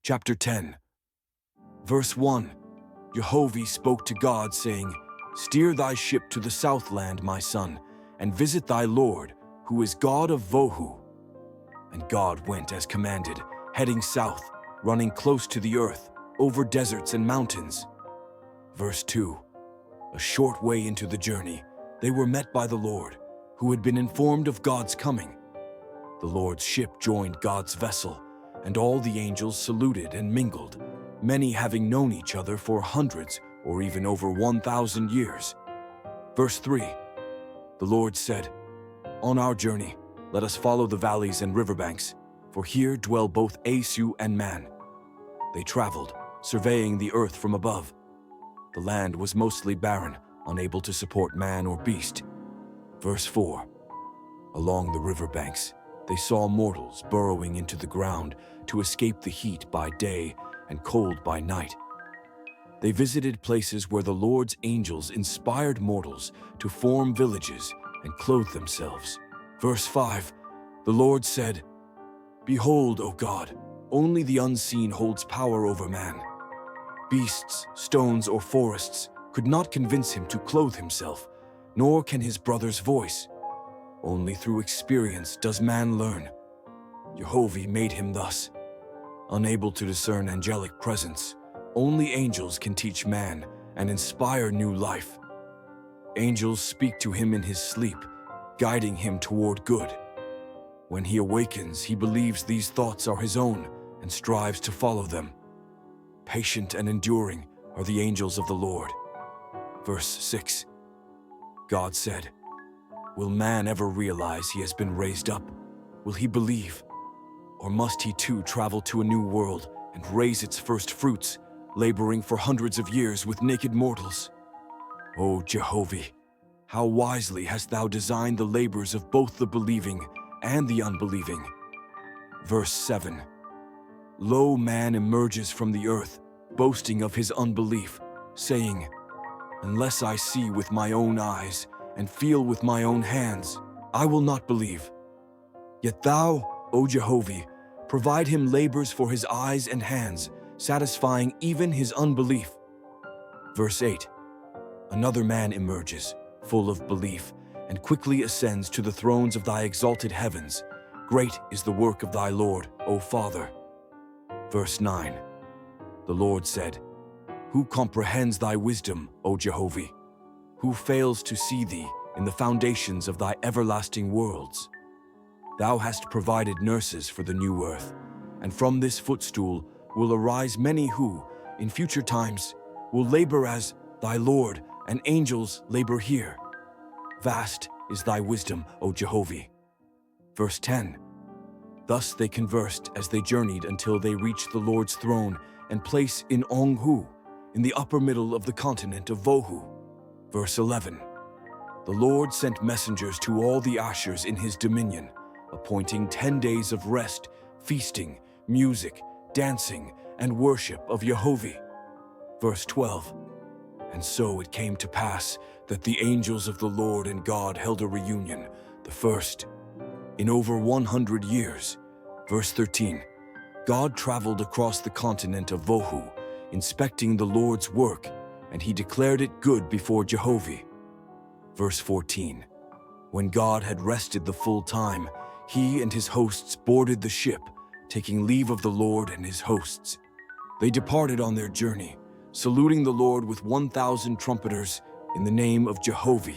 Chapter 10. Verse 1. Jehovah spoke to God, saying, "Steer thy ship to the southland, my son, and visit thy Lord, who is God of Vohu." And God went as commanded, heading south, running close to the earth, over deserts and mountains. Verse 2. A short way into the journey, they were met by the Lord, who had been informed of God's coming. The Lord's ship joined God's vessel, and all the angels saluted and mingled, many having known each other for hundreds or even over 1,000 years. Verse 3. The Lord said, "On our journey, let us follow the valleys and riverbanks, for here dwell both Oahspe and man." They traveled, surveying the earth from above. The land was mostly barren, unable to support man or beast. Verse 4. Along the riverbanks, they saw mortals burrowing into the ground to escape the heat by day and cold by night. They visited places where the Lord's angels inspired mortals to form villages and clothe themselves. Verse 5. The Lord said, "Behold, O God, only the unseen holds power over man. Beasts, stones, or forests could not convince him to clothe himself, nor can his brother's voice. Only through experience does man learn. Jehovah made him thus. Unable to discern angelic presence, only angels can teach man and inspire new life. Angels speak to him in his sleep, guiding him toward good. When he awakens, he believes these thoughts are his own and strives to follow them. Patient and enduring are the angels of the Lord." Verse 6. God said, "Will man ever realize he has been raised up? Will he believe? Or must he too travel to a new world and raise its first fruits, laboring for hundreds of years with naked mortals? O Jehovah, how wisely hast thou designed the labors of both the believing and the unbelieving." Verse 7. Lo, man emerges from the earth, boasting of his unbelief, saying, "Unless I see with my own eyes and feel with my own hands, I will not believe." Yet thou, O Jehovah, provide him labors for his eyes and hands, satisfying even his unbelief. Verse 8. Another man emerges, full of belief, and quickly ascends to the thrones of thy exalted heavens. Great is the work of thy Lord, O Father. Verse 9. The Lord said, "Who comprehends thy wisdom, O Jehovah? Who fails to see thee in the foundations of thy everlasting worlds? Thou hast provided nurses for the new earth, and from this footstool will arise many who, in future times, will labor as thy Lord, and angels labor here. Vast is thy wisdom, O Jehovah." Verse 10. Thus they conversed as they journeyed until they reached the Lord's throne and place in Onghu, in the upper middle of the continent of Vohu. Verse 11. The Lord sent messengers to all the Ashers in his dominion, appointing 10 days of rest, feasting, music, dancing, and worship of Jehovah. Verse 12. And so it came to pass that the angels of the Lord and God held a reunion, the first in over 100 years. Verse 13. God traveled across the continent of Vohu, inspecting the Lord's work, and he declared it good before Jehovah. Verse 14. When God had rested the full time, he and his hosts boarded the ship, taking leave of the Lord and his hosts. They departed on their journey, saluting the Lord with 1,000 trumpeters in the name of Jehovah.